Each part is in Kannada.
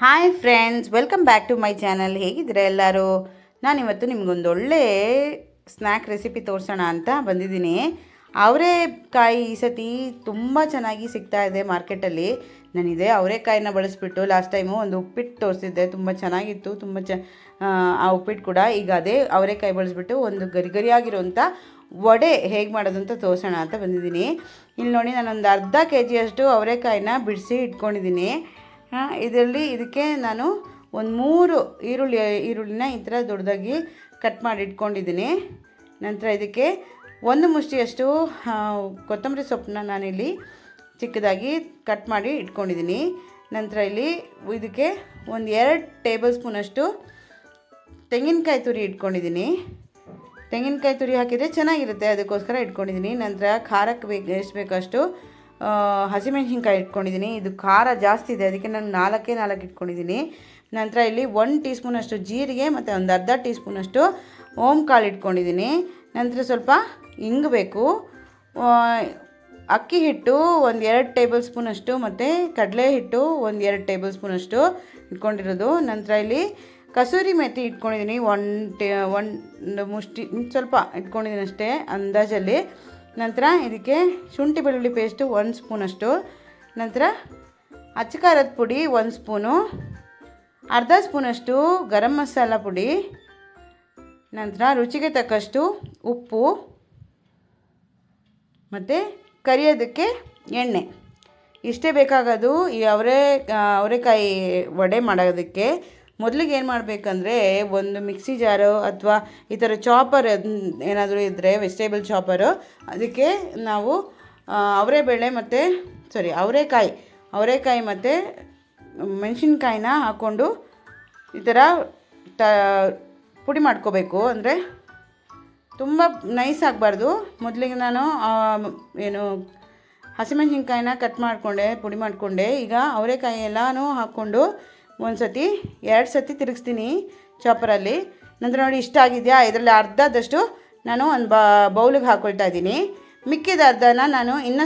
Hi friends, welcome back to my channel. ಹೇಗಿದ್ದೀರಾ ಎಲ್ಲರೂ? ನಾನಿವತ್ತು ನಿಮಗೊಂದು ಒಳ್ಳೆ ಸ್ನ್ಯಾಕ್ ರೆಸಿಪಿ ತೋರಿಸೋಣ ಅಂತ ಬಂದಿದ್ದೀನಿ. ಅವರೆಕಾಯಿ ಈ ಸತಿ ತುಂಬ ಚೆನ್ನಾಗಿ ಸಿಗ್ತಾ ಇದೆ ಮಾರ್ಕೆಟಲ್ಲಿ. ನಾನಿದೆ ಅವರೆಕಾಯಿನ ಬಳಸಿಬಿಟ್ಟು ಲಾಸ್ಟ್ ಟೈಮು ಒಂದು ಉಪ್ಪಿಟ್ಟು ತೋರಿಸಿದ್ದೆ, ತುಂಬ ಚೆನ್ನಾಗಿತ್ತು. ಆ ಉಪ್ಪಿಟ್ಟು ಕೂಡ ಈಗ ಅದೇ ಅವರೆಕಾಯಿ ಬಳಸಿಬಿಟ್ಟು ಒಂದು ಗರಿಗರಿಯಾಗಿರೋಂಥ ವಡೆ ಹೇಗೆ ಮಾಡೋದು ಅಂತ ತೋರಿಸೋಣ ಅಂತ ಬಂದಿದ್ದೀನಿ. ಇಲ್ಲಿ ನೋಡಿ, ನಾನೊಂದು ಅರ್ಧ KGಯಷ್ಟು ಅವರೆಕಾಯಿನ ಬಿಡಿಸಿ ಇಟ್ಕೊಂಡಿದ್ದೀನಿ. ಇದಕ್ಕೆ ನಾನು ಒಂದು 3 ಈರುಳ್ಳಿನ ಈ ಥರ ದೊಡ್ಡದಾಗಿ ಕಟ್ ಮಾಡಿ ಇಟ್ಕೊಂಡಿದ್ದೀನಿ. ನಂತರ ಇದಕ್ಕೆ 1 ಮುಷ್ಟಿಯಷ್ಟು ಕೊತ್ತಂಬರಿ ಸೊಪ್ಪನ್ನ ನಾನಿಲ್ಲಿ ಚಿಕ್ಕದಾಗಿ ಕಟ್ ಮಾಡಿ ಇಟ್ಕೊಂಡಿದ್ದೀನಿ. ನಂತರ ಇದಕ್ಕೆ ಒಂದು 2 ಟೇಬಲ್ ಸ್ಪೂನಷ್ಟು ತೆಂಗಿನಕಾಯಿ ತುರಿ ಇಟ್ಕೊಂಡಿದ್ದೀನಿ. ತೆಂಗಿನಕಾಯಿ ತುರಿ ಹಾಕಿದರೆ ಚೆನ್ನಾಗಿರುತ್ತೆ, ಅದಕ್ಕೋಸ್ಕರ ಇಟ್ಕೊಂಡಿದ್ದೀನಿ. ನಂತರ ಖಾರಕ್ಕೆ ಎಷ್ಟು ಬೇಕಷ್ಟು ಹಸಿಮೆಣ್ಸಿನ್ಕಾಯಿ ಇಟ್ಕೊಂಡಿದ್ದೀನಿ. ಇದು ಖಾರ ಜಾಸ್ತಿ ಇದೆ, ಅದಕ್ಕೆ ನಾನು 4 ಇಟ್ಕೊಂಡಿದ್ದೀನಿ. ನಂತರ 1 ಟೀ ಸ್ಪೂನಷ್ಟು ಜೀರಿಗೆ ಮತ್ತು ಒಂದು ಅರ್ಧ ಟೀ ಸ್ಪೂನಷ್ಟು ಓಂಕಾಳು ಇಟ್ಕೊಂಡಿದ್ದೀನಿ. ನಂತರ ಸ್ವಲ್ಪ ಇಂಗು ಬೇಕು. ಅಕ್ಕಿ ಹಿಟ್ಟು ಒಂದು 2 ಟೇಬಲ್ ಸ್ಪೂನಷ್ಟು ಮತ್ತು ಕಡಲೆ ಹಿಟ್ಟು ಒಂದು 2 ಟೇಬಲ್ ಸ್ಪೂನಷ್ಟು ಇಟ್ಕೊಂಡಿರೋದು. ನಂತರ ಕಸೂರಿ ಮೆಥಿ ಇಟ್ಕೊಂಡಿದ್ದೀನಿ. ಒಂದು ಮುಷ್ಟಿ ಸ್ವಲ್ಪ ಇಟ್ಕೊಂಡಿದ್ದೀನಿ ಅಷ್ಟೇ ಅಂದಾಜಲ್ಲಿ. ನಂತರ ಇದಕ್ಕೆ ಶುಂಠಿ ಬೆಳ್ಳುಳ್ಳಿ ಪೇಸ್ಟು 1 ಸ್ಪೂನಷ್ಟು. ನಂತರ ಅಚ್ಚಕಾರದ ಪುಡಿ 1 ಸ್ಪೂನು, ಅರ್ಧ ಸ್ಪೂನಷ್ಟು ಗರಂ ಮಸಾಲ ಪುಡಿ. ನಂತರ ರುಚಿಗೆ ತಕ್ಕಷ್ಟು ಉಪ್ಪು ಮತ್ತು ಕರಿಯೋದಕ್ಕೆ ಎಣ್ಣೆ. ಇಷ್ಟೇ ಬೇಕಾಗೋದು ಈ ಅವರೆಕಾಯಿ ವಡೆ ಮಾಡೋದಕ್ಕೆ. ಮೊದಲಿಗೆ ಏನು ಮಾಡಬೇಕಂದ್ರೆ, ಒಂದು ಮಿಕ್ಸಿ ಜಾರು ಅಥವಾ ಈ ಥರ ಚಾಪರ್ ಏನಾದರೂ ಇದ್ದರೆ, ವೆಜಿಟೇಬಲ್ ಚಾಪರು, ಅದಕ್ಕೆ ನಾವು ಅವರೆಕಾಯಿ ಮತ್ತು ಮೆಣಸಿನ್ಕಾಯಿನ ಹಾಕ್ಕೊಂಡು ಈ ಥರ ಪುಡಿ ಮಾಡ್ಕೋಬೇಕು. ಅಂದರೆ ತುಂಬ ನೈಸ್ ಆಗಬಾರ್ದು. ಮೊದಲಿಗೆ ನಾನು ಹಸಿಮೆಣ್ಸಿನ್ಕಾಯಿನ ಪುಡಿ ಮಾಡಿಕೊಂಡೆ. ಈಗ ಅವರೆಕಾಯಿ ಎಲ್ಲನೂ ಹಾಕ್ಕೊಂಡು 2 ಸತಿ ತಿರುಗಿಸ್ತೀನಿ ಚಾಪರಲ್ಲಿ. ನಂತರ ನೋಡಿ, ಇಷ್ಟ ಆಗಿದೆಯಾ? ಇದರಲ್ಲಿ ಅರ್ಧದಷ್ಟು ನಾನು ಒಂದು ಬೌಲಿಗೆ ಹಾಕ್ಕೊಳ್ತಾ ಇದ್ದೀನಿ. ಮಿಕ್ಕಿದ ಅರ್ಧನ ನಾನು ಇನ್ನೂ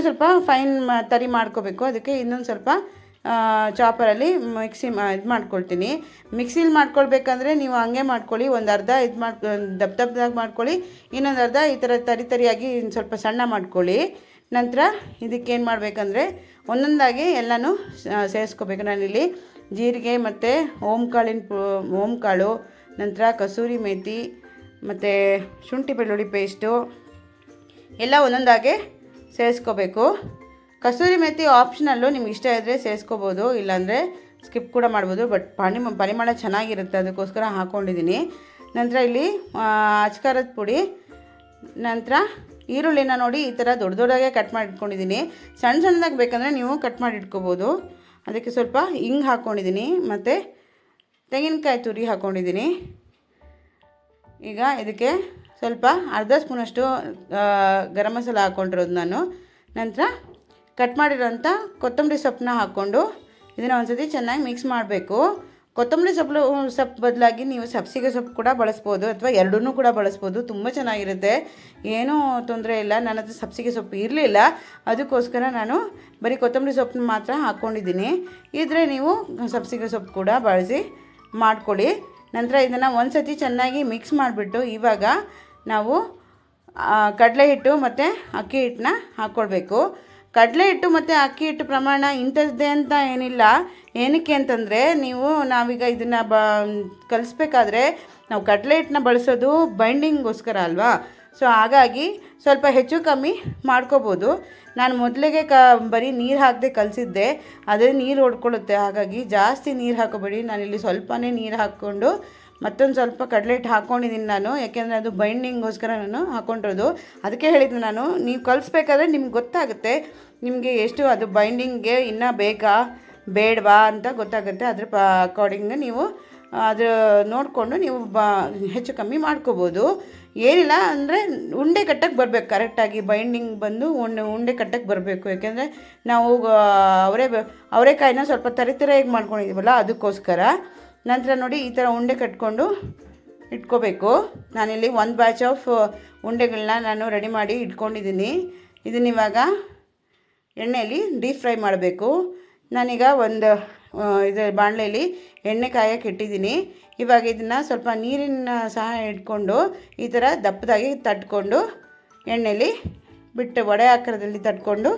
ಸ್ವಲ್ಪ ಫೈನ್ ತರಿ ಮಾಡ್ಕೋಬೇಕು. ಅದಕ್ಕೆ ಇನ್ನೊಂದು ಸ್ವಲ್ಪ ಚಾಪರಲ್ಲಿ ಇದು ಮಾಡ್ಕೊಳ್ತೀನಿ. ಮಿಕ್ಸಿಲಿ ಮಾಡ್ಕೊಳ್ಬೇಕಂದ್ರೆ ನೀವು ಹಂಗೆ ಮಾಡ್ಕೊಳ್ಳಿ. ಒಂದು ಅರ್ಧ ದಪ್ಪದಾಗಿ ಮಾಡ್ಕೊಳ್ಳಿ, ಇನ್ನೊಂದು ಅರ್ಧ ಈ ಥರ ತರಿಯಾಗಿ ಸ್ವಲ್ಪ ಸಣ್ಣ ಮಾಡ್ಕೊಳ್ಳಿ. ನಂತರ ಇದಕ್ಕೇನು ಮಾಡಬೇಕಂದ್ರೆ, ಒಂದೊಂದಾಗಿ ಎಲ್ಲನೂ ಸೇರಿಸ್ಕೋಬೇಕು. ನಾನಿಲ್ಲಿ ಜೀರಿಗೆ ಮತ್ತು ಓಂಕಾಳು, ನಂತರ ಕಸೂರಿ ಮೇಥಿ ಮತ್ತು ಶುಂಠಿ ಬೆಳ್ಳುಳ್ಳಿ ಪೇಸ್ಟು ಎಲ್ಲ ಒಂದೊಂದಾಗೆ ಸೇರಿಸ್ಕೋಬೇಕು. ಕಸೂರಿ ಮೇಥಿ ಆಪ್ಷನಲ್ಲು, ನಿಮ್ಗೆ ಇಷ್ಟ ಇದ್ದರೆ ಸೇರಿಸ್ಕೋಬೋದು, ಇಲ್ಲಾಂದರೆ ಸ್ಕಿಪ್ ಕೂಡ ಮಾಡ್ಬೋದು. ಬಟ್ ಪರಿಮಳ ಚೆನ್ನಾಗಿರುತ್ತೆ, ಅದಕ್ಕೋಸ್ಕರ ಹಾಕ್ಕೊಂಡಿದ್ದೀನಿ. ನಂತರ ಅಚ್ಕಾರದ ಪುಡಿ. ನಂತರ ಈರುಳ್ಳಿನ ನೋಡಿ ಈ ಥರ ದೊಡ್ಡದಾಗೆ ಕಟ್ ಮಾಡಿ ಇಟ್ಕೊಂಡಿದ್ದೀನಿ. ಸಣ್ಣದಾಗಿ ಬೇಕಂದರೆ ನೀವು ಕಟ್ ಮಾಡಿ ಇಟ್ಕೋಬೋದು. ಅದಕ್ಕೆ ಸ್ವಲ್ಪ ಹಿಂಗೆ ಹಾಕ್ಕೊಂಡಿದ್ದೀನಿ ಮತ್ತು ತೆಂಗಿನಕಾಯಿ ತುರಿ ಹಾಕ್ಕೊಂಡಿದ್ದೀನಿ. ಈಗ ಇದಕ್ಕೆ ಸ್ವಲ್ಪ ಅರ್ಧ ಸ್ಪೂನಷ್ಟು ಗರಂ ಮಸಾಲ ಹಾಕ್ಕೊಂಡಿರೋದು ನಾನು. ನಂತರ ಕಟ್ ಮಾಡಿರೋಂಥ ಕೊತ್ತಂಬರಿ ಸೊಪ್ಪನ್ನ ಹಾಕ್ಕೊಂಡು ಇದನ್ನು ಒಂದು ಸತಿ ಚೆನ್ನಾಗಿ ಮಿಕ್ಸ್ ಮಾಡಬೇಕು. ಕೊತ್ತಂಬರಿ ಸೊಪ್ಪು ಬದಲಾಗಿ ನೀವು ಸಬ್ಸಿಗೆ ಸೊಪ್ಪು ಕೂಡ ಬಳಸ್ಬೋದು, ಅಥವಾ ಎರಡನ್ನೂ ಕೂಡ ಬಳಸ್ಬೋದು. ತುಂಬ ಚೆನ್ನಾಗಿರುತ್ತೆ, ಏನೂ ತೊಂದರೆ ಇಲ್ಲ. ನನ್ನ ಹತ್ರ ಸಬ್ಸಿಗೆ ಸೊಪ್ಪು ಇರಲಿಲ್ಲ, ಅದಕ್ಕೋಸ್ಕರ ನಾನು ಬರೀ ಕೊತ್ತಂಬರಿ ಸೊಪ್ಪನ್ನ ಮಾತ್ರ ಹಾಕ್ಕೊಂಡಿದ್ದೀನಿ. ಇದ್ರೆ ನೀವು ಸಬ್ಸಿಗೆ ಸೊಪ್ಪು ಕೂಡ ಬಳಸಿ ಮಾಡ್ಕೊಳ್ಳಿ. ನಂತರ ಇದನ್ನು ಒಂದು ಸತಿ ಚೆನ್ನಾಗಿ ಮಿಕ್ಸ್ ಮಾಡಿಬಿಟ್ಟು ಇವಾಗ ನಾವು ಕಡಲೆ ಹಿಟ್ಟು ಮತ್ತು ಅಕ್ಕಿ ಹಿಟ್ಟನ್ನ ಹಾಕ್ಕೊಳ್ಬೇಕು. ಕಡಲೆ ಹಿಟ್ಟು ಮತ್ತು ಅಕ್ಕಿ ಹಿಟ್ಟು ಪ್ರಮಾಣ ಇಂಥದ್ದೇ ಅಂತ ಏನಿಲ್ಲ. ಏನಕ್ಕೆ ಅಂತಂದರೆ, ನಾವೀಗ ಇದನ್ನು ಕಲಿಸ್ಬೇಕಾದ್ರೆ ನಾವು ಕಡಲೆ ಹಿಟ್ಟನ್ನ ಬಳಸೋದು ಬೈಂಡಿಂಗ್ಗೋಸ್ಕರ ಅಲ್ವಾ. ಸೊ ಹಾಗಾಗಿ ಸ್ವಲ್ಪ ಹೆಚ್ಚು ಕಮ್ಮಿ ಮಾಡ್ಕೋಬೋದು. ನಾನು ಮೊದಲಿಗೆ ಬರೀ ನೀರು ಹಾಕದೆ ಕಲಿಸಿದ್ದೆ, ಅದೇ ನೀರು ಹೊಡ್ಕೊಳ್ಳುತ್ತೆ. ಹಾಗಾಗಿ ಜಾಸ್ತಿ ನೀರು ಹಾಕೋಬೇಡಿ. ನಾನಿಲ್ಲಿ ಸ್ವಲ್ಪನೇ ನೀರು ಹಾಕ್ಕೊಂಡು ಮತ್ತೊಂದು ಸ್ವಲ್ಪ ಕಡಲೆ ಹಿಟ್ಟು ಹಾಕ್ಕೊಂಡಿದ್ದೀನಿ ನಾನು, ಯಾಕೆಂದರೆ ಅದು ಬೈಂಡಿಂಗ್ಗೋಸ್ಕರ ನಾನು ಹಾಕ್ಕೊಂಡಿರೋದು. ಅದಕ್ಕೆ ಹೇಳಿದ್ದು ನಾನು, ನೀವು ಕಲಿಸ್ಬೇಕಾದ್ರೆ ನಿಮ್ಗೆ ಗೊತ್ತಾಗುತ್ತೆ, ನಿಮಗೆ ಎಷ್ಟು ಅದು ಬೈಂಡಿಂಗ್ಗೆ ಇನ್ನೂ ಬೇಕಾ ಬೇಡವಾ ಅಂತ ಗೊತ್ತಾಗುತ್ತೆ. ಅದ್ರ ಅಕಾರ್ಡಿಂಗ್ ನೀವು ಅದು ನೋಡಿಕೊಂಡು ನೀವು ಹೆಚ್ಚು ಕಮ್ಮಿ ಮಾಡ್ಕೋಬೋದು. ಏನಿಲ್ಲ ಅಂದರೆ ಉಂಡೆ ಕಟ್ಟಕ್ಕೆ ಬರಬೇಕು, ಕರೆಕ್ಟಾಗಿ ಬೈಂಡಿಂಗ್ ಬಂದು ಉಂಡೆ ಕಟ್ಟಕ್ಕೆ ಬರಬೇಕು. ಯಾಕೆಂದರೆ ನಾವು ಅವರೆಕಾಯಿನ ಸ್ವಲ್ಪ ತರಿಯಾಗಿ ಮಾಡ್ಕೊಂಡಿದ್ದೀವಲ್ಲ, ಅದಕ್ಕೋಸ್ಕರ. ನಂತರ ನೋಡಿ, ಈ ಥರ ಉಂಡೆ ಕಟ್ಕೊಂಡು ಇಟ್ಕೋಬೇಕು. ನಾನಿಲ್ಲಿ 1 ಬ್ಯಾಚ್ ಆಫ್ ಉಂಡೆಗಳನ್ನ ನಾನು ರೆಡಿ ಮಾಡಿ ಇಟ್ಕೊಂಡಿದ್ದೀನಿ. ಇದನ್ನಿವಾಗ ಎಣ್ಣೆಯಲ್ಲಿ ಡೀಪ್ ಫ್ರೈ ಮಾಡಬೇಕು. ನಾನೀಗ ಒಂದು ಇದು ಬಾಣಲೆಯಲ್ಲಿ ಎಣ್ಣೆ ಕಾಯಕ್ಕೆ ಇಟ್ಟಿದ್ದೀನಿ. ಇವಾಗ ಇದನ್ನು ಸ್ವಲ್ಪ ನೀರಿನ ಸಹಾಯ ಇಟ್ಕೊಂಡು ಈ ಥರ ದಪ್ಪದಾಗಿ ತಟ್ಕೊಂಡು ಎಣ್ಣೆಯಲ್ಲಿ ಬಿಟ್ಟು ವಡೆ ಆಕಾರದಲ್ಲಿ ತಟ್ಕೊಂಡು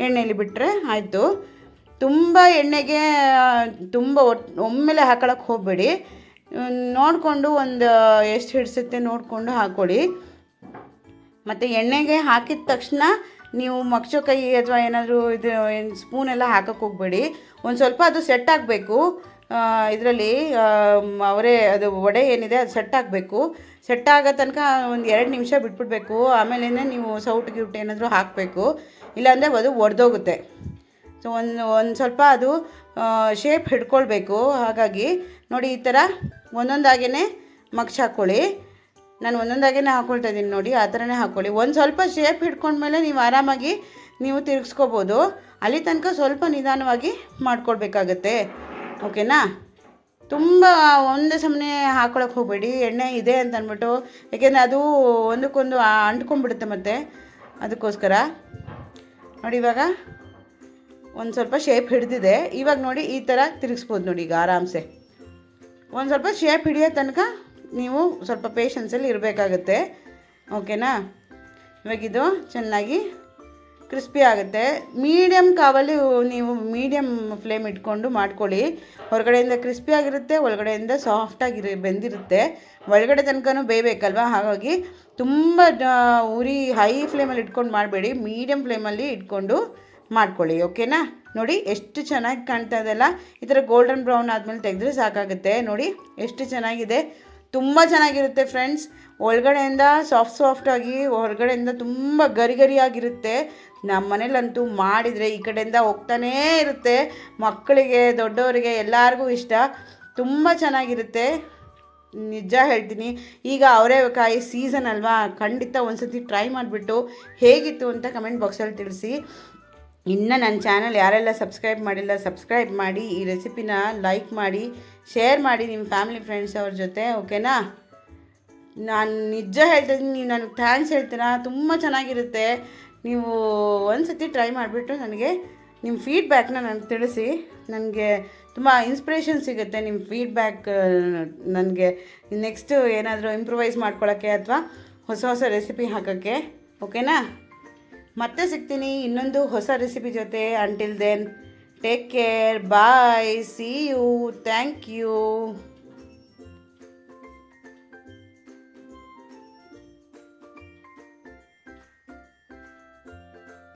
ಎಣ್ಣೆಯಲ್ಲಿ ಬಿಟ್ಟರೆ ಆಯಿತು. ತುಂಬ ಎಣ್ಣೆಗೆ ತುಂಬ ಒಮ್ಮೆಲೆ ಹಾಕೊಳ್ಳೋಕ್ಕೆ ಹೋಗಬೇಡಿ. ನೋಡಿಕೊಂಡು ಒಂದು ಎಷ್ಟು ಹಿಡಿಸುತ್ತೆ ನೋಡಿಕೊಂಡು ಹಾಕ್ಕೊಳ್ಳಿ. ಮತ್ತು ಎಣ್ಣೆಗೆ ಹಾಕಿದ ತಕ್ಷಣ ನೀವು ಮಗ್ಚೋ ಕೈ ಅಥವಾ ಏನಾದರೂ ಇದು ಸ್ಪೂನೆಲ್ಲ ಹಾಕೋಕ್ಕೆ ಹೋಗಬೇಡಿ. ಒಂದು ಸ್ವಲ್ಪ ಅದು ಸೆಟ್ ಆಗಬೇಕು. ಇದರಲ್ಲಿ ಅವರೇ ಅದು ವಡೆ ಏನಿದೆ ಅದು ಸೆಟ್ ಆಗಬೇಕು. ಸೆಟ್ ಆಗೋ ತನಕ ಒಂದು 2 ನಿಮಿಷ ಬಿಟ್ಬಿಡ್ಬೇಕು. ಆಮೇಲೆ ನೀವು ಸೌಟು ಗಿೌಟು ಏನಾದರೂ ಹಾಕಬೇಕು, ಇಲ್ಲಾಂದರೆ ಅದು ಒಡೆದೋಗುತ್ತೆ. ಸೊ ಒಂದು ಸ್ವಲ್ಪ ಅದು ಶೇಪ್ ಹಿಡ್ಕೊಳ್ಬೇಕು. ಹಾಗಾಗಿ ನೋಡಿ ಈ ಥರ ಒಂದೊಂದಾಗೇ ಮಗ್ಚ್ ಹಾಕ್ಕೊಳ್ಳಿ. ನಾನು ಒಂದೊಂದಾಗೇ ಹಾಕ್ಕೊಳ್ತಾ ಇದ್ದೀನಿ ನೋಡಿ, ಆ ಥರನೇ ಹಾಕ್ಕೊಳ್ಳಿ. ಒಂದು ಸ್ವಲ್ಪ ಶೇಪ್ ಹಿಡ್ಕೊಂಡ್ಮೇಲೆ ನೀವು ಆರಾಮಾಗಿ ನೀವು ತಿರುಗಿಸ್ಕೋಬೋದು. ಅಲ್ಲಿ ತನಕ ಸ್ವಲ್ಪ ನಿಧಾನವಾಗಿ ಮಾಡ್ಕೊಳ್ಬೇಕಾಗತ್ತೆ. ಓಕೆನಾ? ತುಂಬ ಒಂದೇ ಸಮನೆ ಹಾಕ್ಕೊಳಕ್ಕೆ ಹೋಗಬೇಡಿ ಎಣ್ಣೆ ಇದೆ ಅಂತ ಅಂದ್ಬಿಟ್ಟು, ಯಾಕೆಂದರೆ ಅದು ಒಂದಕ್ಕೊಂದು ಅಂಟ್ಕೊಂಡ್ಬಿಡುತ್ತೆ ಮತ್ತೆ. ಅದಕ್ಕೋಸ್ಕರ ನೋಡಿ ಇವಾಗ ಒಂದು ಸ್ವಲ್ಪ ಶೇಪ್ ಹಿಡಿದಿದೆ. ಇವಾಗ ನೋಡಿ ಈ ಥರ ತಿರುಗಿಸ್ಬೋದು ನೋಡಿ. ಈಗ ಆರಾಮ್ಸೆ ಒಂದು ಸ್ವಲ್ಪ ಶೇಪ್ ಹಿಡಿಯೋ ತನಕ ನೀವು ಸ್ವಲ್ಪ ಪೇಷನ್ಸಲ್ಲಿ ಇರಬೇಕಾಗತ್ತೆ. ಓಕೆನಾ? ಇವಾಗಿದು ಚೆನ್ನಾಗಿ ಕ್ರಿಸ್ಪಿ ಆಗುತ್ತೆ. ಮೀಡಿಯಮ್ ಕಾವಲ್ಲಿ ನೀವು ಮೀಡಿಯಮ್ ಫ್ಲೇಮ್ ಇಟ್ಕೊಂಡು ಮಾಡ್ಕೊಳ್ಳಿ. ಹೊರಗಡೆಯಿಂದ ಕ್ರಿಸ್ಪಿ ಆಗಿರುತ್ತೆ, ಒಳಗಡೆಯಿಂದ ಸಾಫ್ಟಾಗಿ ಬೆಂದಿರುತ್ತೆ. ಒಳಗಡೆ ತನಕನೂ ಬೇಯಬೇಕಲ್ವ, ಹಾಗಾಗಿ ತುಂಬ ಉರಿ ಹೈ ಫ್ಲೇಮಲ್ಲಿ ಇಟ್ಕೊಂಡು ಮಾಡಬೇಡಿ, ಮೀಡಿಯಮ್ ಫ್ಲೇಮಲ್ಲಿ ಇಟ್ಕೊಂಡು ಮಾಡ್ಕೊಳ್ಳಿ. ಓಕೆನಾ? ನೋಡಿ ಎಷ್ಟು ಚೆನ್ನಾಗಿ ಕಾಣ್ತಾ ಇದೆಲ್ಲ. ಈ ಥರ ಗೋಲ್ಡನ್ ಬ್ರೌನ್ ಆದಮೇಲೆ ತೆಗೆದ್ರೆ ಸಾಕಾಗುತ್ತೆ. ನೋಡಿ ಎಷ್ಟು ಚೆನ್ನಾಗಿದೆ, ತುಂಬ ಚೆನ್ನಾಗಿರುತ್ತೆ ಫ್ರೆಂಡ್ಸ್. ಒಳಗಡೆಯಿಂದ ಸಾಫ್ಟಾಗಿ, ಹೊರಗಡೆಯಿಂದ ತುಂಬ ಗರಿಗರಿಯಾಗಿರುತ್ತೆ. ನಮ್ಮ ಮನೇಲಂತೂ ಮಾಡಿದರೆ ಈ ಕಡೆಯಿಂದ ಹೋಗ್ತಾನೇ ಇರುತ್ತೆ. ಮಕ್ಕಳಿಗೆ ದೊಡ್ಡವರಿಗೆ ಎಲ್ಲರಿಗೂ ಇಷ್ಟ, ತುಂಬ ಚೆನ್ನಾಗಿರುತ್ತೆ. ನಿಜ ಹೇಳ್ತೀನಿ. ಈಗ ಅವರೆಕಾಯಿ ಸೀಸನ್ ಅಲ್ವಾ, ಖಂಡಿತ ಒಂದು ಸತಿ ಟ್ರೈ ಮಾಡಿಬಿಟ್ಟು ಹೇಗಿತ್ತು ಅಂತ ಕಮೆಂಟ್ ಬಾಕ್ಸಲ್ಲಿ ತಿಳಿಸಿ. ಇನ್ನು ನನ್ನ ಚಾನಲ್ ಯಾರೆಲ್ಲ ಸಬ್ಸ್ಕ್ರೈಬ್ ಮಾಡಿಲ್ಲ ಸಬ್ಸ್ಕ್ರೈಬ್ ಮಾಡಿ, ಈ ರೆಸಿಪಿನ ಲೈಕ್ ಮಾಡಿ, ಶೇರ್ ಮಾಡಿ ನಿಮ್ಮ ಫ್ಯಾಮಿಲಿ ಫ್ರೆಂಡ್ಸ್ ಅವ್ರ ಜೊತೆ. ಓಕೆನಾ? ನಾನು ನಿಜ ಹೇಳ್ತಾಯಿದ್ದೀನಿ, ನೀವು ನನಗೆ ಥ್ಯಾಂಕ್ಸ್ ಹೇಳ್ತೀರಾ. ತುಂಬ ಚೆನ್ನಾಗಿರುತ್ತೆ. ನೀವು ಒಂದು ಸತಿ ಟ್ರೈ ಮಾಡಿಬಿಟ್ಟು ನನಗೆ ನಿಮ್ಮ ಫೀಡ್ಬ್ಯಾಕ್ನ ನನಗೆ ತಿಳಿಸಿ. ನನಗೆ ತುಂಬ ಇನ್ಸ್ಪಿರೇಷನ್ ಸಿಗುತ್ತೆ ನಿಮ್ಮ ಫೀಡ್ಬ್ಯಾಕ್. ನನಗೆ ನೆಕ್ಸ್ಟು ಏನಾದರೂ ಇಂಪ್ರೂವೈಸ್ ಮಾಡ್ಕೊಳ್ಳೋಕ್ಕೆ ಅಥವಾ ಹೊಸ ರೆಸಿಪಿ ಹಾಕೋಕ್ಕೆ. ಓಕೆನಾ? ಮತ್ತೆ ಸಿಗ್ತೀನಿ ಇನ್ನೊಂದು ಹೊಸ ರೆಸಿಪಿ ಜೊತೆ. Until then take care, bye, see you, thank you.